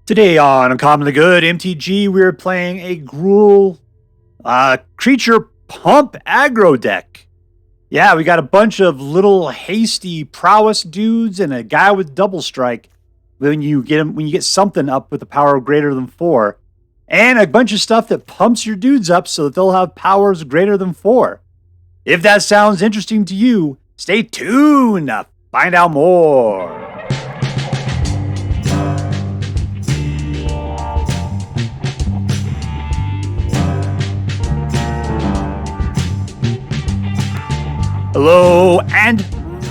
Today on Uncommonly Good MTG, we're playing a Gruul creature pump aggro deck. Yeah, we got a bunch of little hasty prowess dudes and a guy with double strike. When you get something up with a power greater than 4, and a bunch of stuff that pumps your dudes up so that they'll have powers greater than 4. If that sounds interesting to you, stay tuned to find out more. Hello and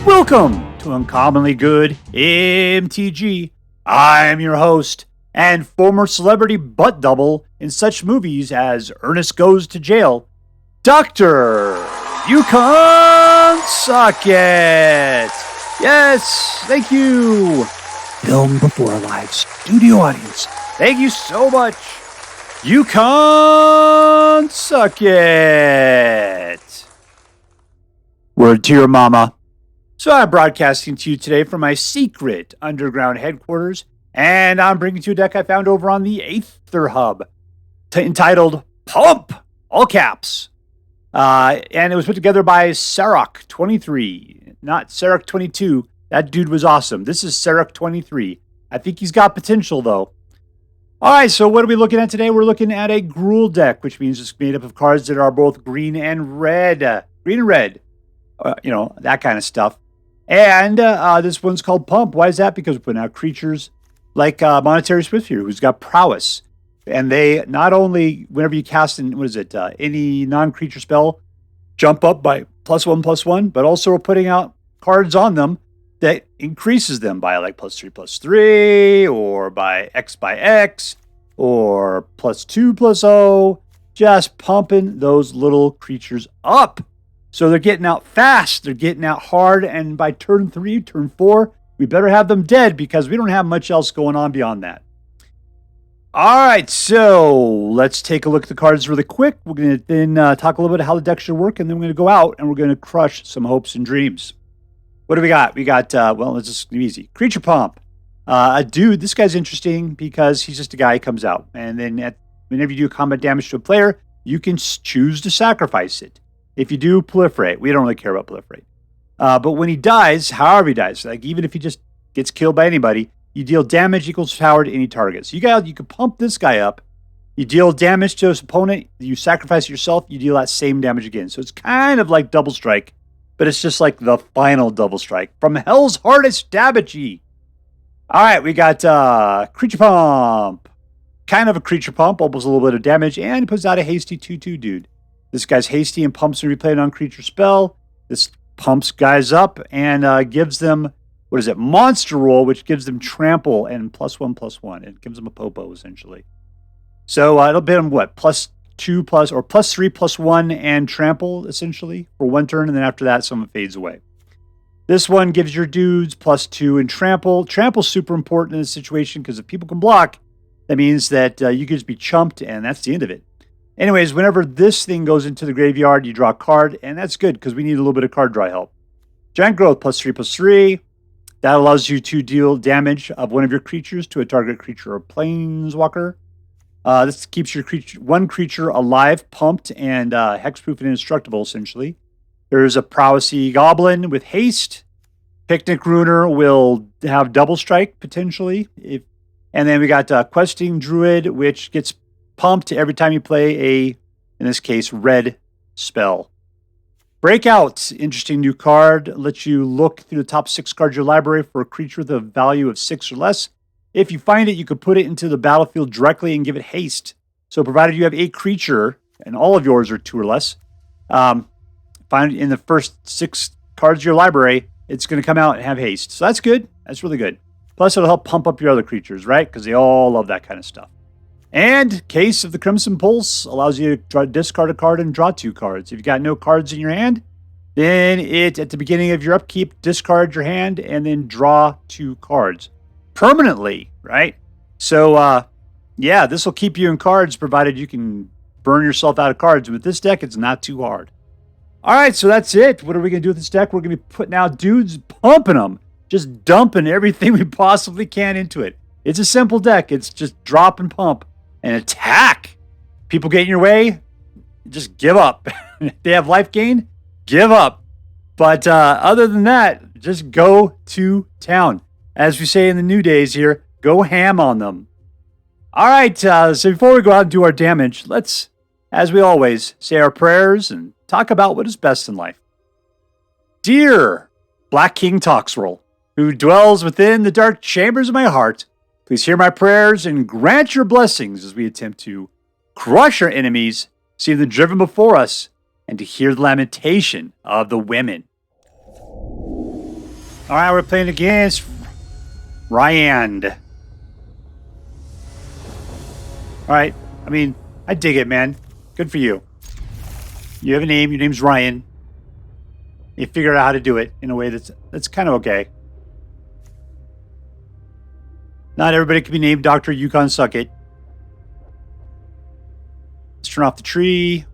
welcome to Uncommonly Good MTG. I'm your host and former celebrity butt double in such movies as Ernest Goes to Jail, Dr. Yukon Socket. Yes, thank you. Filmed before a live studio audience. Thank you so much. Yukon Socket. Word to your mama. So I'm broadcasting to you today from my secret underground headquarters, and I'm bringing to you a deck I found over on the Aether Hub, entitled Pump, all caps. And it was put together by Sarok23, not Sarok22. That dude was awesome. This is Sarok23. I think he's got potential, though. All right, so what are we looking at today? We're looking at a Gruul deck, which means it's made up of cards that are both green and red. Green and red. That kind of stuff. And this one's called Pump. Why is that? Because we're putting out creatures like Monastery Swiftspear, who's got prowess. And they not only, whenever you cast any non-creature spell, jump up by +1/+1, but also we're putting out cards on them that increases them by like +3/+3, or by X, or +2/+0, just pumping those little creatures up. So they're getting out fast, they're getting out hard, and by turn 3, turn 4, we better have them dead because we don't have much else going on beyond that. All right, so let's take a look at the cards really quick. We're going to then talk a little bit about how the deck should work, and then we're going to go out and we're going to crush some hopes and dreams. What do we got? We got, let's just be easy. Creature Pump. A dude, this guy's interesting because he's just a guy who comes out. And then whenever you do combat damage to a player, you can choose to sacrifice it. If you do, proliferate. We don't really care about proliferate. But when he dies, however he dies, like even if he just gets killed by anybody, you deal damage equals power to any target. So you can pump this guy up. You deal damage to his opponent. You sacrifice yourself. You deal that same damage again. So it's kind of like double strike, but it's just like the final double strike from Hell's Hardest Dabaji. All right, we got Creature Pump. Kind of a Creature Pump, almost a little bit of damage, and he puts out a hasty 2/2 dude. This guy's hasty and pumps and replay a non-creature spell. This pumps guys up and gives them, monster roll, which gives them trample and +1/+1. It gives them a popo, essentially. So it'll be them, +2 or +3/+1 and trample, essentially, for one turn, and then after that, someone fades away. This one gives your dudes +2 and trample. Trample's super important in this situation because if people can block, that means that you can just be chumped, and that's the end of it. Anyways, whenever this thing goes into the graveyard, you draw a card, and that's good because we need a little bit of card draw help. Giant Growth +3/+3. That allows you to deal damage of one of your creatures to a target creature or planeswalker. This keeps your one creature alive, pumped, and hexproof and indestructible, essentially. There's a Prowessy Goblin with haste. Picnic Ruiner will have double strike, potentially. And then we got Questing Druid, which gets pumped every time you play in this case, red spell. Breakout, interesting new card. Lets you look through the top 6 cards of your library for a creature with a value of 6 or less. If you find it, you could put it into the battlefield directly and give it haste. So provided you have a creature, and all of yours are 2 or less, find it in the first 6 cards of your library, it's going to come out and have haste. So that's good. That's really good. Plus, it'll help pump up your other creatures, right? Because they all love that kind of stuff. And Case of the Crimson Pulse allows you to discard a card and draw 2 cards. If you've got no cards in your hand, then at the beginning of your upkeep, discard your hand and then draw 2 cards. Permanently, right? So, this will keep you in cards provided you can burn yourself out of cards. With this deck, it's not too hard. All right, so that's it. What are we going to do with this deck? We're going to be putting out dudes, pumping them, just dumping everything we possibly can into it. It's a simple deck. It's just drop and pump and attack. People get in your way, just give up. If they have life gain, give up. But other than that, just go to town. As we say in the new days here, go ham on them. All right, so before we go out and do our damage, let's, as we always, say our prayers and talk about what is best in life. Dear Black King Toxrill, who dwells within the dark chambers of my heart, please hear my prayers and grant your blessings as we attempt to crush our enemies, see them driven before us, and to hear the lamentation of the women. All right, we're playing against Ryand. All right, I mean, I dig it, man. Good for you. You have a name. Your name's Ryan. You figured out how to do it in a way that's kind of okay. Not everybody can be named Dr. Yukon Suckit. Let's turn off the tree.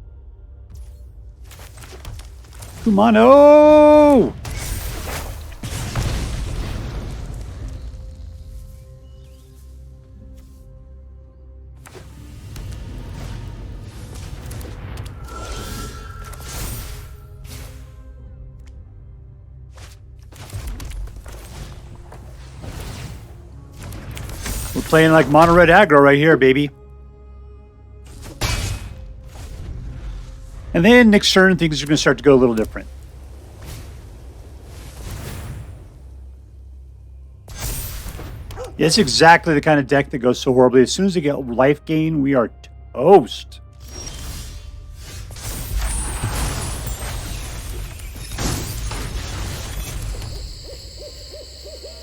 Kumano! We're playing like mono red aggro right here, baby. And then next turn, things are going to start to go a little different. It's exactly the kind of deck that goes so horribly. As soon as they get life gain, we are toast.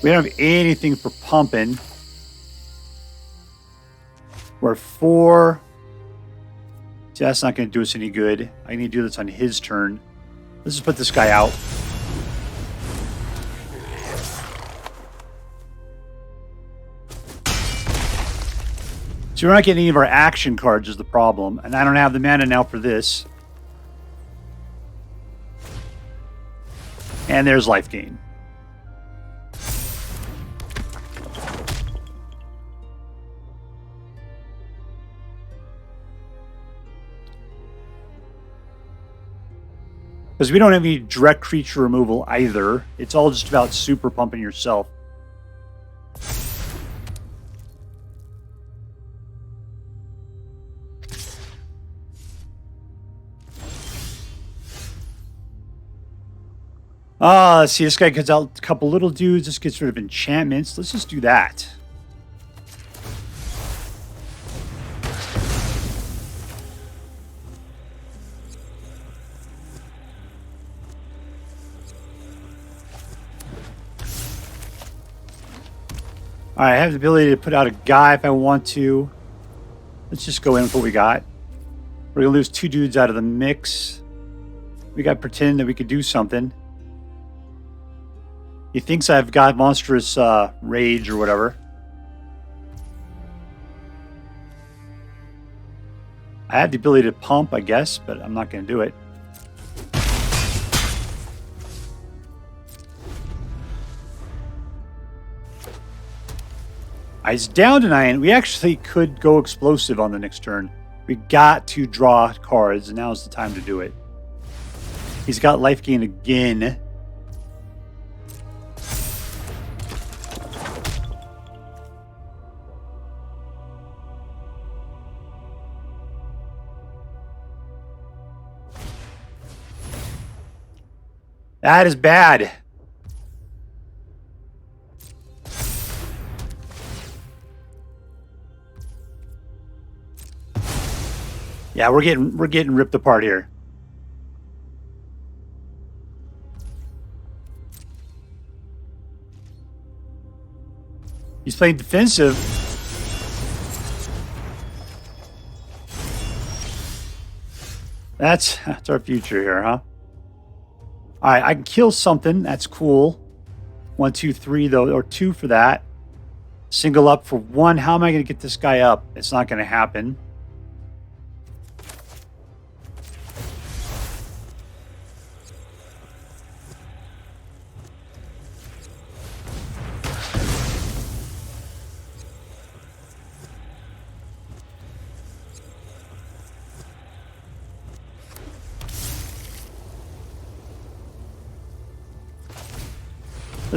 We don't have anything for pumping. We're 4. See, that's not going to do us any good. I need to do this on his turn. Let's just put this guy out. So we're not getting any of our action cards is the problem. And I don't have the mana now for this. And there's life gain. Because we don't have any direct creature removal either. It's all just about super pumping yourself. Let's see. This guy cuts out a couple little dudes. This gets rid of enchantments. Let's just do that. All right, I have the ability to put out a guy if I want to. Let's just go in with what we got. We're going to lose 2 dudes out of the mix. We got to pretend that we could do something. He thinks I've got Monstrous Rage or whatever. I have the ability to pump, I guess, but I'm not going to do it. He's down to 9. We actually could go explosive on the next turn. We got to draw cards, and now's the time to do it. He's got life gain again. That is bad. Yeah, we're getting ripped apart here. He's playing defensive. That's our future here, huh? All right, I can kill something. That's cool. 1, 2, 3 though, or 2 for that. Single up for 1. How am I going to get this guy up? It's not going to happen.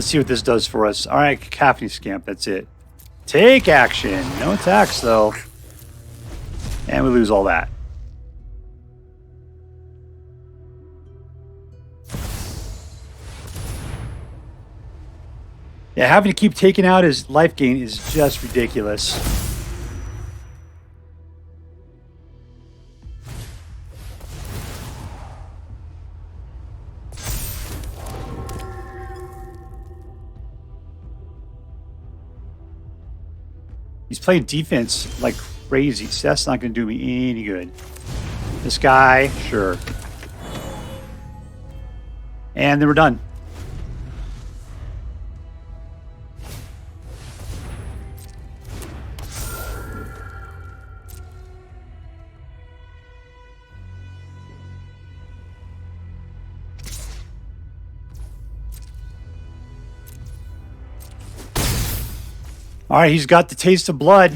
Let's see what this does for us. All right, Cacophony Scamp, that's it. Take action. No attacks, though. And we lose all that. Yeah, having to keep taking out his life gain is just ridiculous. He's playing defense like crazy, so that's not going to do me any good. This guy, sure. And then we're done. All right, he's got the taste of blood.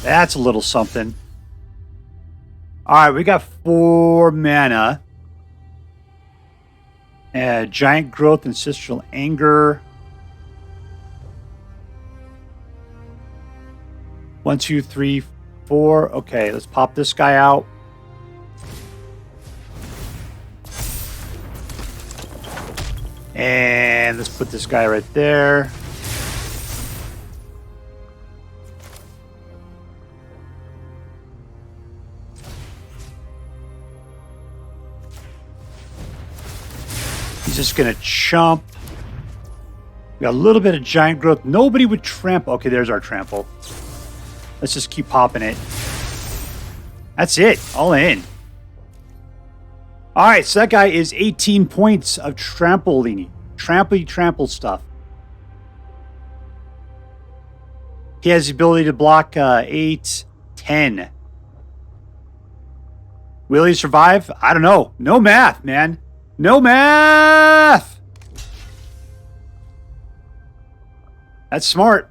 That's a little something. All right, we got 4 mana. Giant Growth, Ancestral Anger. 1, 2, 3, 4. Okay, let's pop this guy out. And let's put this guy right there. He's just going to chump. We got a little bit of Giant Growth. Nobody would trample. Okay, there's our trample. Let's just keep popping it. That's it. All in. All right, so that guy is 18 points of trampling. Trample stuff. He has the ability to block 8, 10. Will he survive? I don't know. No math, man. No math! That's smart.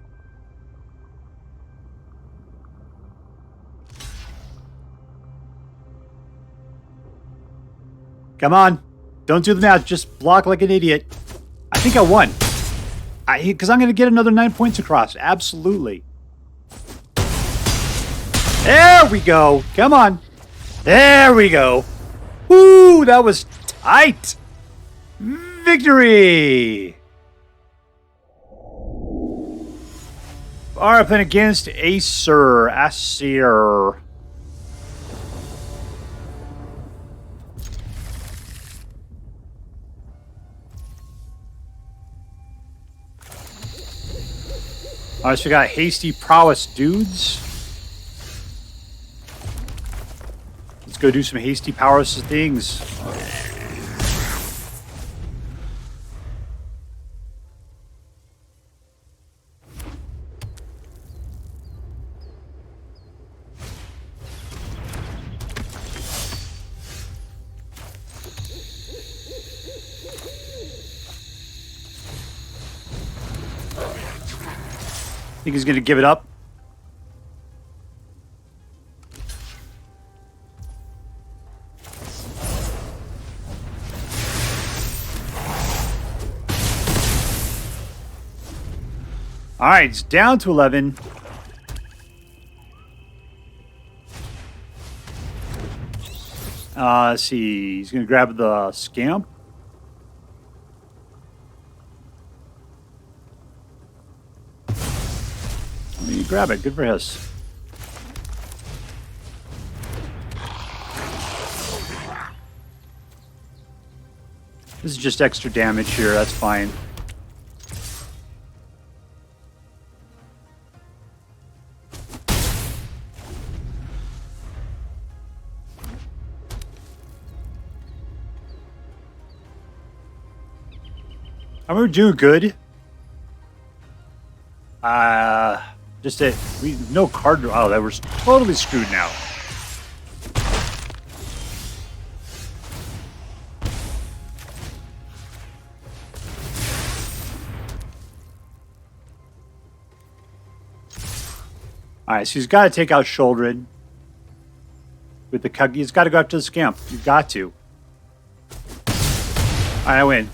Come on. Don't do the math. Just block like an idiot. I think I won. Because I'm going to get another 9 points across. Absolutely. There we go. Come on. There we go. Woo, that was tight. Victory. All right, playing against Ascer. All right, so we got Hasty Prowess dudes. Let's go do some Hasty Prowess things. Think he's going to give it up. All right, it's down to 11. Let's see. He's going to grab the Scamp. Grab it. Good for his. This is just extra damage here. That's fine. We're doing good. Just that we no card. Oh, that was totally screwed now. All right, so he's got to take out Sholdred. With the he's got to go after the scamp. You've got to. All right, I win.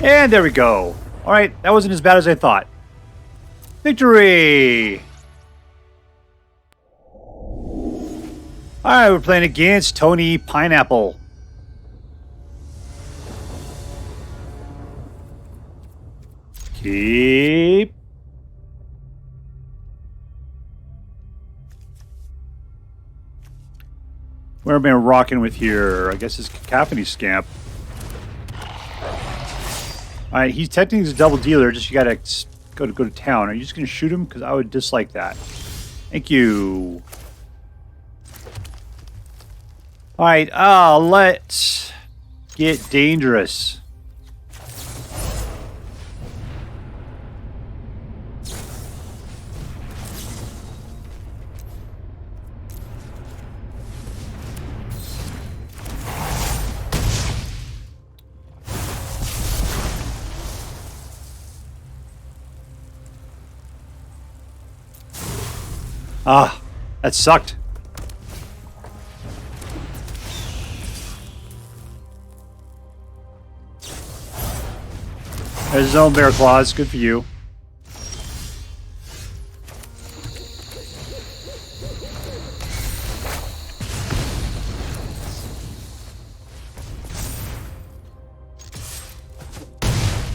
And there we go. All right, that wasn't as bad as I thought. Victory! All right, we're playing against Tonypineapple. Keep. Where am I rocking with here? I guess it's Cacophony Scamp. All right, he's technically a double dealer. Just you gotta go to town. Are you just gonna shoot him? Because I would dislike that. Thank you. All right, let's get dangerous. Ah, that sucked. There's his own bear claws. Good for you.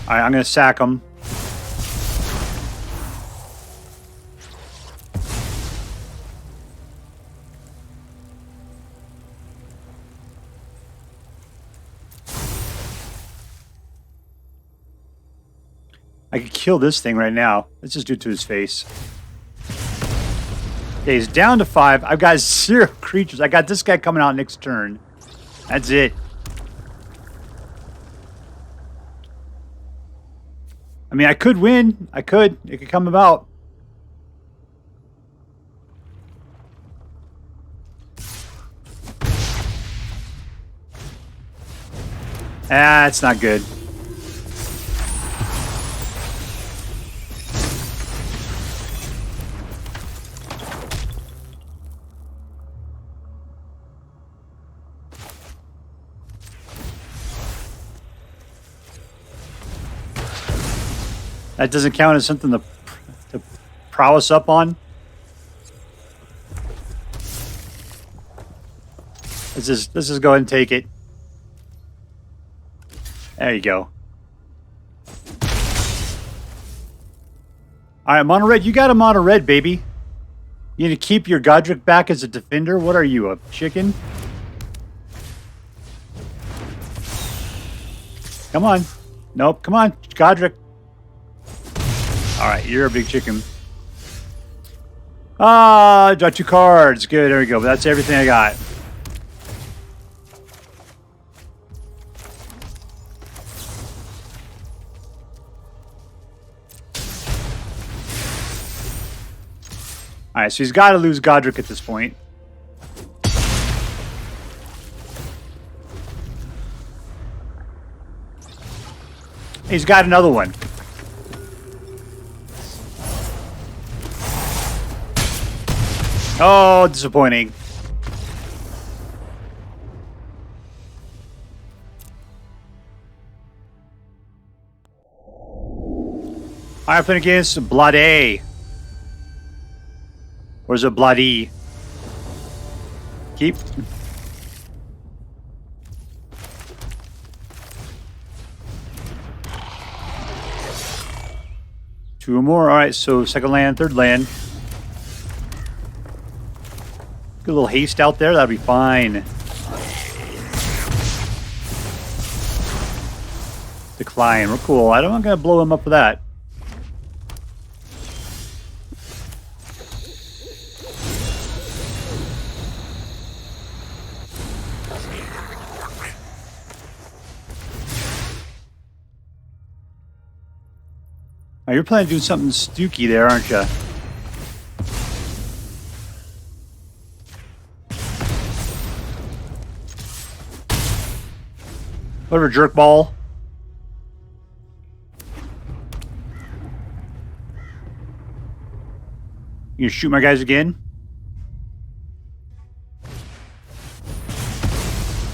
All right, I'm going to sack him. I could kill this thing right now. Let's just do it to his face. Okay, he's down to 5. I've got 0 creatures. I got this guy coming out next turn. That's it. I mean, I could win. I could. It could come about. Ah, it's not good. That doesn't count as something to prowess up on. Let's just go ahead and take it. There you go. All right, mono red, you got a mono red, baby. You need to keep your Godric back as a defender. What are you, a chicken? Come on. Nope, come on, Godric. All right, you're a big chicken. Ah, draw 2 cards. Good, there we go. That's everything I got. All right, so he's got to lose Godric at this point. He's got another one. Oh, disappointing. I'm playing against Bladee. Where's a Bladee? Keep. Two more. All right, so second land, third land. Get a little haste out there. That'll be fine. Decline. We're cool. I'm not going to blow him up for that. Now, you're planning to do something stooky there, aren't you? Whatever, jerk ball. You shoot my guys again?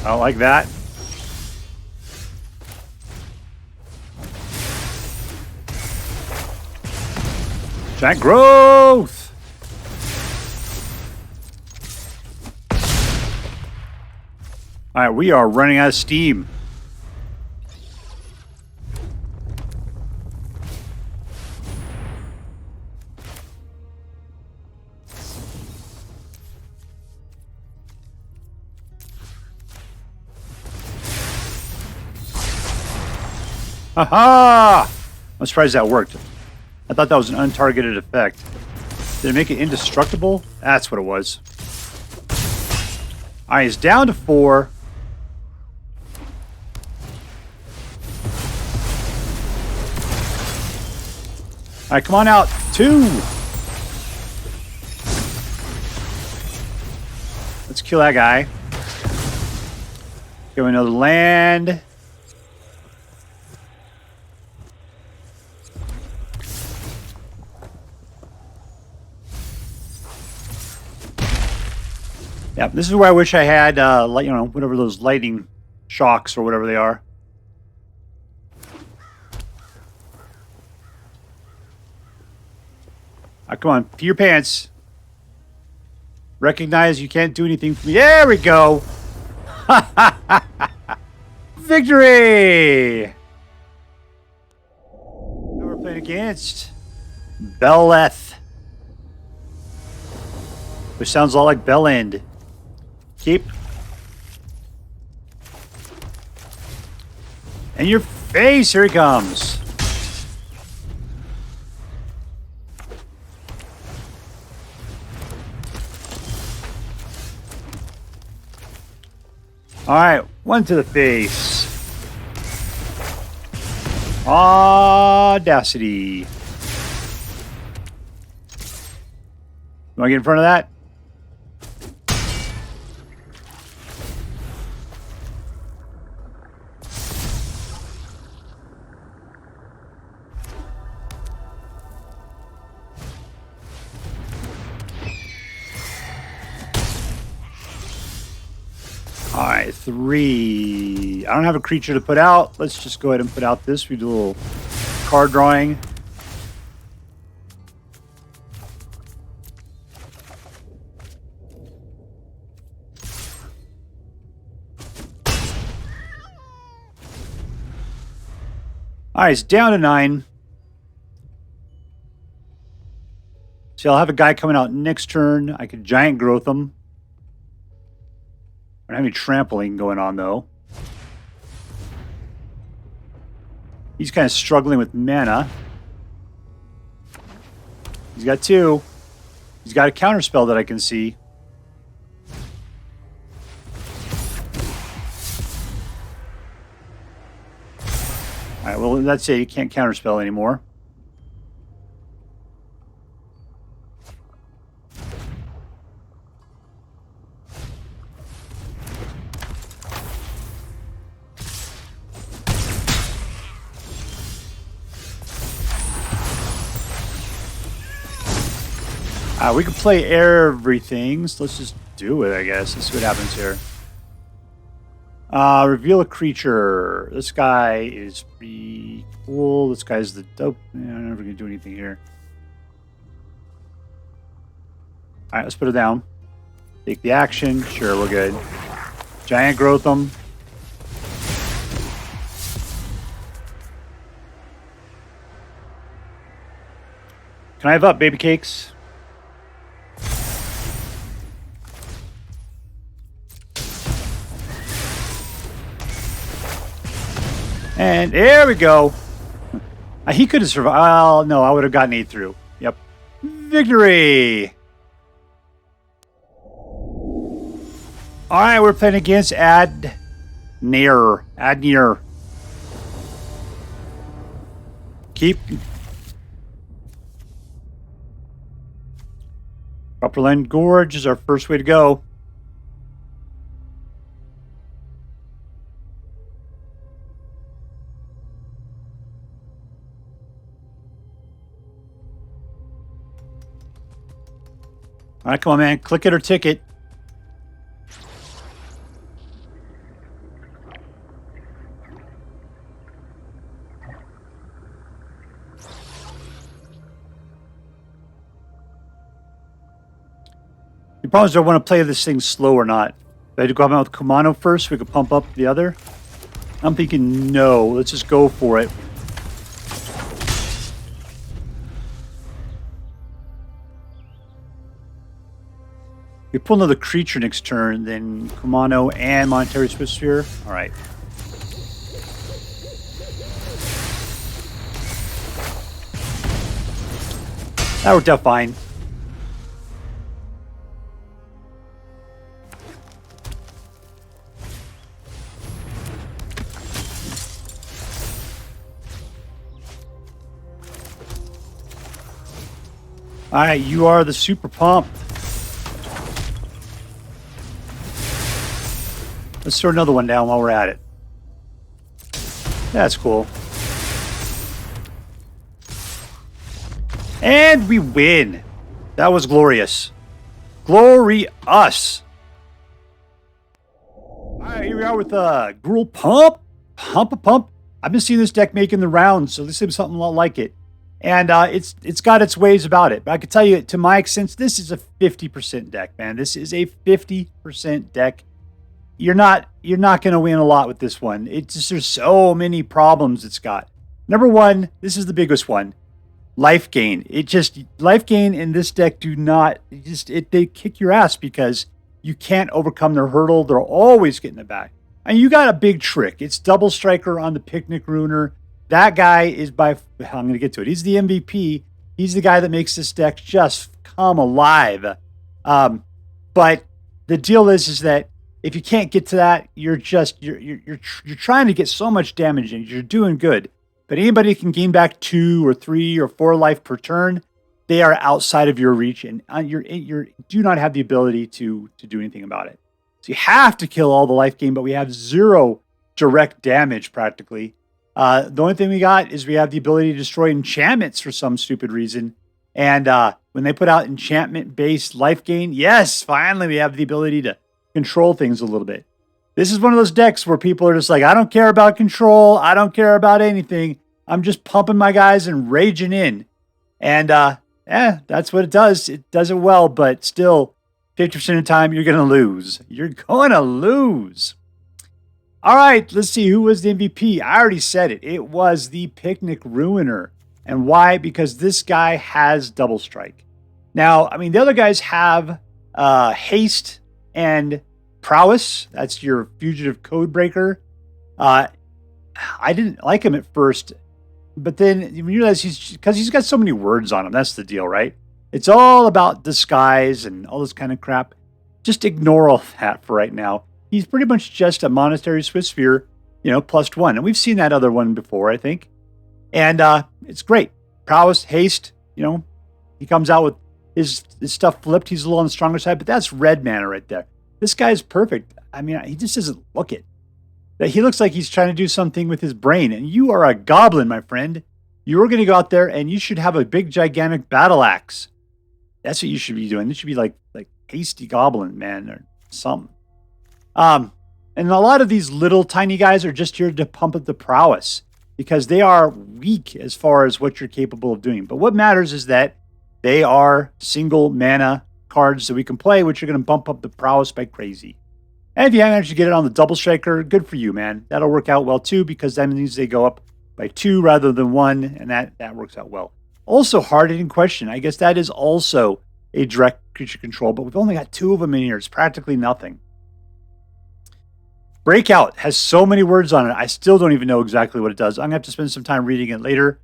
I don't like that. Giant growth! Alright, we are running out of steam. Haha! I'm surprised that worked. I thought that was an untargeted effect. Did it make it indestructible? That's what it was. Alright, it's down to 4. Alright, come on out. 2! Let's kill that guy. Give him another land. Yeah, this is where I wish I had, whatever those lightning shocks or whatever they are. Come on, pee your pants. Recognize you can't do anything for me. There we go. Victory! Now we're playing against beleth, which sounds a lot like bell end. Keep. And your face, here he comes. Alright, one to the face. Audacity. You want to get in front of that? Alright, 3. I don't have a creature to put out. Let's just go ahead and put out this. We do a little card drawing. Alright, it's down to 9. So I'll have a guy coming out next turn. I could giant growth him. I don't have any trampling going on, though. He's kind of struggling with mana. He's got 2. He's got a counterspell that I can see. Alright, well, that's it. You can't counterspell anymore. We can play everything, so let's just do it, I guess. Let's see what happens here. Reveal a creature. This guy is pretty cool. This guy's the dope. I'm never going to do anything here. Alright, let's put it down. Take the action. Sure, we're good. Giant growth them. Can I have up, baby cakes? And there we go. He could have survived. Well, no, I would have gotten 8 through. Yep. Victory! Alright, we're playing against Adnaer. Adnaer. Keep. Copperline Gorge is our first way to go. All right, come on, man. Click it or ticket. You probably don't want to play this thing slow or not. Do I have to go out with Kumano first so we can pump up the other? I'm thinking no. Let's just go for it. We pull another creature next turn, then Kumano and Monastery Swiftspear. All right. That worked out fine. All right, you are the super pump. Let's throw another one down while we're at it. That's cool. And we win. That was glorious. Glorious. All right, here we are with Gruul Pump. Pump. I've been seeing this deck making the rounds, so this is something like it. And it's got its ways about it. But I can tell you, to my extent, this is a 50% deck, man. This is a 50% deck. You're not going to win a lot with this one. It's just, there's so many problems it's got. Number one, this is the biggest one. Life gain. Life gain in this deck they kick your ass because you can't overcome their hurdle. They're always getting it back. And you got a big trick. It's double striker on the Picnic Ruiner. That guy is I'm going to get to it. He's the MVP. He's the guy that makes this deck just come alive. But the deal is that if you can't get to that, you're trying to get so much damage in. You're doing good. But anybody can gain back 2 or 3 or 4 life per turn. They are outside of your reach, and you do not have the ability to do anything about it. So you have to kill all the life gain, but we have 0 direct damage practically. The only thing we got is we have the ability to destroy enchantments for some stupid reason. And when they put out enchantment-based life gain, yes, finally we have the ability to control things a little bit. This is one of those decks where people are just like, I don't care about control. I don't care about anything. I'm just pumping my guys and raging in. And that's what it does. It does it well, but still, 50% of the time, you're going to lose. You're going to lose. All right, let's see. Who was the MVP? I already said it. It was the Picnic Ruiner. And why? Because this guy has double strike. Now, I mean, the other guys have haste and prowess. That's your Fugitive Codebreaker. I didn't like him at first, but then you realize he's got so many words on him. That's the deal, right? It's all about disguise and all this kind of crap. Just ignore all that for right now. He's pretty much just a Monastery Swiftspear, +1. And we've seen that other one before, I think. And it's great. Prowess, haste, he comes out with his stuff flipped. He's a little on the stronger side, but that's red mana right there. This guy's perfect. I mean, he just doesn't look it. He looks like he's trying to do something with his brain. And you are a goblin, my friend. You're going to go out there and you should have a big, gigantic battle axe. That's what you should be doing. This should be like hasty goblin, man, or something. And a lot of these little tiny guys are just here to pump up the prowess because they are weak as far as what you're capable of doing. But what matters is that they are single mana cards that we can play, which are going to bump up the prowess by crazy. And if you manage to get it on the double striker, good for you, man. That'll work out well too, because that means they go up by 2 rather than 1, and that works out well. Also, hard-hitting question. I guess that is also a direct creature control, but we've only got 2 of them in here. It's practically nothing. Breakout has so many words on it. I still don't even know exactly what it does. I'm going to have to spend some time reading it later,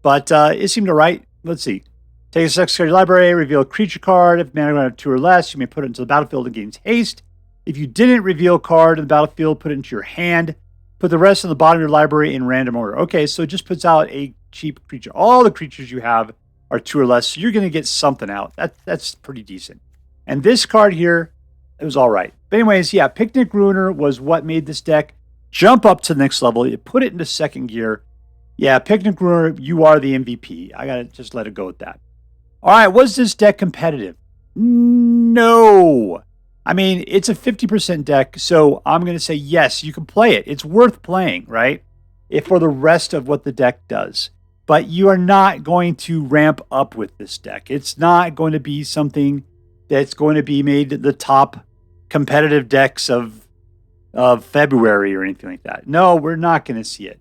but it seemed all right. Let's see. Take a sex card library, reveal a creature card. If mana ground of 2 or less, you may put it into the battlefield and gains haste. If you didn't reveal a card in the battlefield, put it into your hand. Put the rest on the bottom of your library in random order. Okay, so it just puts out a cheap creature. All the creatures you have are 2 or less, so you're going to get something out. That's pretty decent. And this card here, it was all right. But anyways, yeah, Picnic Ruiner was what made this deck jump up to the next level. You put it into second gear. Yeah, Picnic Ruiner, you are the MVP. I got to just let it go with that. All right, was this deck competitive? No. I mean, it's a 50% deck, so I'm going to say yes, you can play it. It's worth playing, right? If for the rest of what the deck does. But you are not going to ramp up with this deck. It's not going to be something that's going to be made the top competitive decks of February or anything like that. No, we're not going to see it.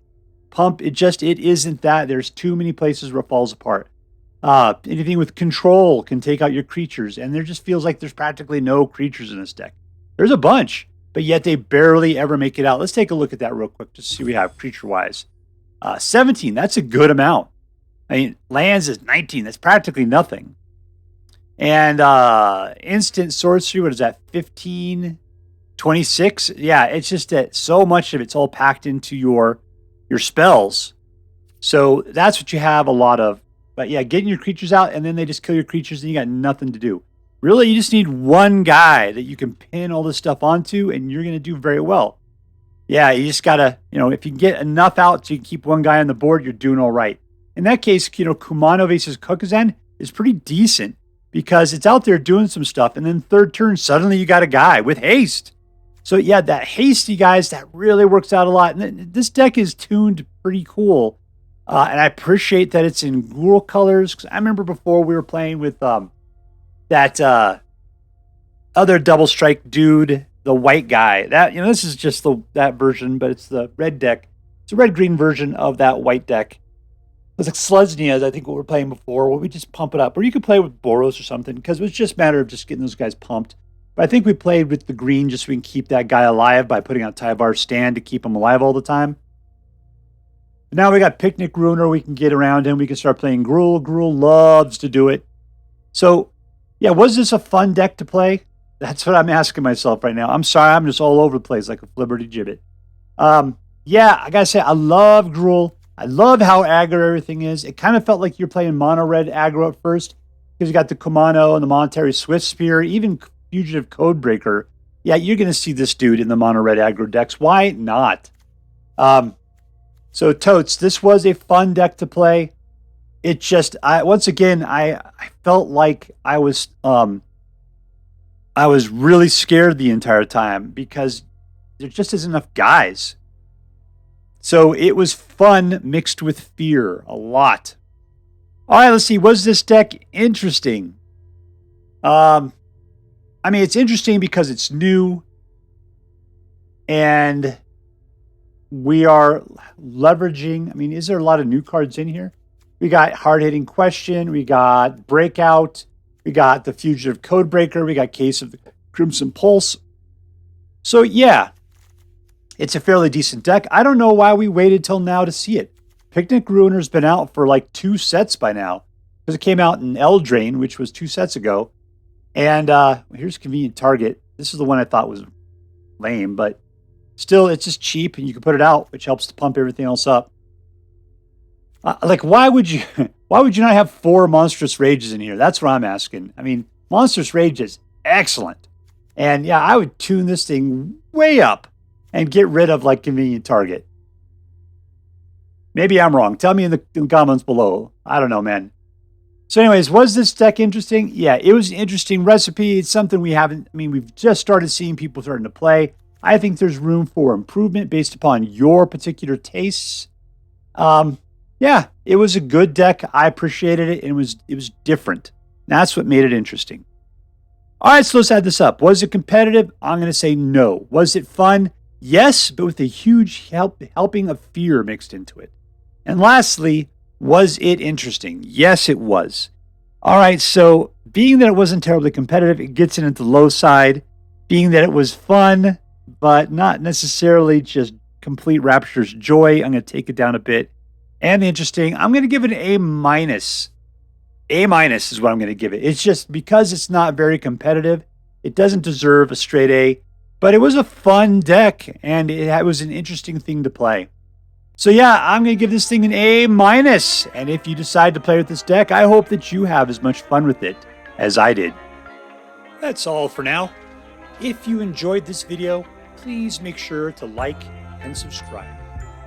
Pump, it isn't that. There's too many places where it falls apart. Anything with control can take out your creatures, and there just feels like there's practically no creatures in this deck. There's a bunch, but yet they barely ever make it out. Let's take a look at that real quick just to see what we have creature-wise. 17, that's a good amount. I mean, lands is 19. That's practically nothing. And instant sorcery, what is that, 15, 26? Yeah, it's just that so much of it's all packed into your spells. So that's what you have a lot of. But yeah, getting your creatures out, and then they just kill your creatures, and you got nothing to do. Really, you just need one guy that you can pin all this stuff onto, and you're going to do very well. Yeah, you just got to, if you can get enough out so you can keep one guy on the board, you're doing all right. In that case, Kumano versus Kakkazan is pretty decent because it's out there doing some stuff, and then third turn, suddenly you got a guy with haste. So yeah, that hasty guys, that really works out a lot. And this deck is tuned pretty cool. And I appreciate that it's in Ghoul colors, because I remember before we were playing with that other double strike dude, the white guy. That this is just that version, but it's the red deck. It's a red-green version of that white deck. It was like Selesnya, I think what we were playing before, where we just pump it up. Or you could play with Boros or something, because it was just a matter of just getting those guys pumped. But I think we played with the green just so we can keep that guy alive by putting out Tyvar's stand to keep him alive all the time. Now we got Picnic Ruiner. We can get around him. We can start playing Gruul. Gruul loves to do it. So, yeah, was this a fun deck to play? That's what I'm asking myself right now. I'm sorry, I'm just all over the place like a Flibberty Gibbet. Yeah, I gotta say, I love Gruul. I love how aggro everything is. It kind of felt like you're playing mono red aggro at first, because you got the Kumano and the Monastery Swiftspear, even Fugitive Codebreaker. Yeah, you're going to see this dude in the mono red aggro decks. Why not? So totes, this was a fun deck to play. It just, once again, I felt like I was really scared the entire time because there just isn't enough guys. So it was fun mixed with fear a lot. All right, let's see. Was this deck interesting? I mean, it's interesting because it's new and we are leveraging. I mean, is there a lot of new cards in here? We got Hard-Hitting Question. We got Breakout. We got the Fugitive Codebreaker. We got Case of the Crimson Pulse. So, yeah, it's a fairly decent deck. I don't know why we waited till now to see it. Picnic Ruiner's been out for like 2 sets by now, because it came out in Eldraine, which was 2 sets ago. And here's Convenient Target. This is the one I thought was lame, but still, it's just cheap, and you can put it out, which helps to pump everything else up. Like, why would you not have 4 Monstrous Rages in here? That's what I'm asking. I mean, Monstrous Rage is excellent. And yeah, I would tune this thing way up and get rid of like Convenient Target. Maybe I'm wrong. Tell me in the comments below. I don't know, man. So anyways, was this deck interesting? Yeah, it was an interesting recipe. It's something we've just started seeing people starting to play. I think there's room for improvement based upon your particular tastes. Yeah, it was a good deck. I appreciated it, and it was different. That's what made it interesting. All right, so let's add this up. Was it competitive? I'm going to say no. Was it fun? Yes, but with a huge helping of fear mixed into it. And lastly, was it interesting? Yes, it was. All right, so being that it wasn't terribly competitive, it gets into the low side. Being that it was fun, but not necessarily just complete rapturous joy, I'm going to take it down a bit. And interesting, I'm going to give it an A-. A- is what I'm going to give it. It's just because it's not very competitive, it doesn't deserve a straight A. But it was a fun deck, and it was an interesting thing to play. So yeah, I'm going to give this thing an A-. And if you decide to play with this deck, I hope that you have as much fun with it as I did. That's all for now. If you enjoyed this video, please make sure to like and subscribe.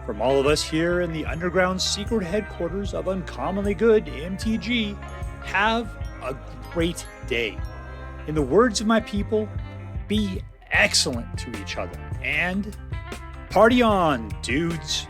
From all of us here in the underground secret headquarters of Uncommonly Good MTG, have a great day. In the words of my people, be excellent to each other and party on, dudes.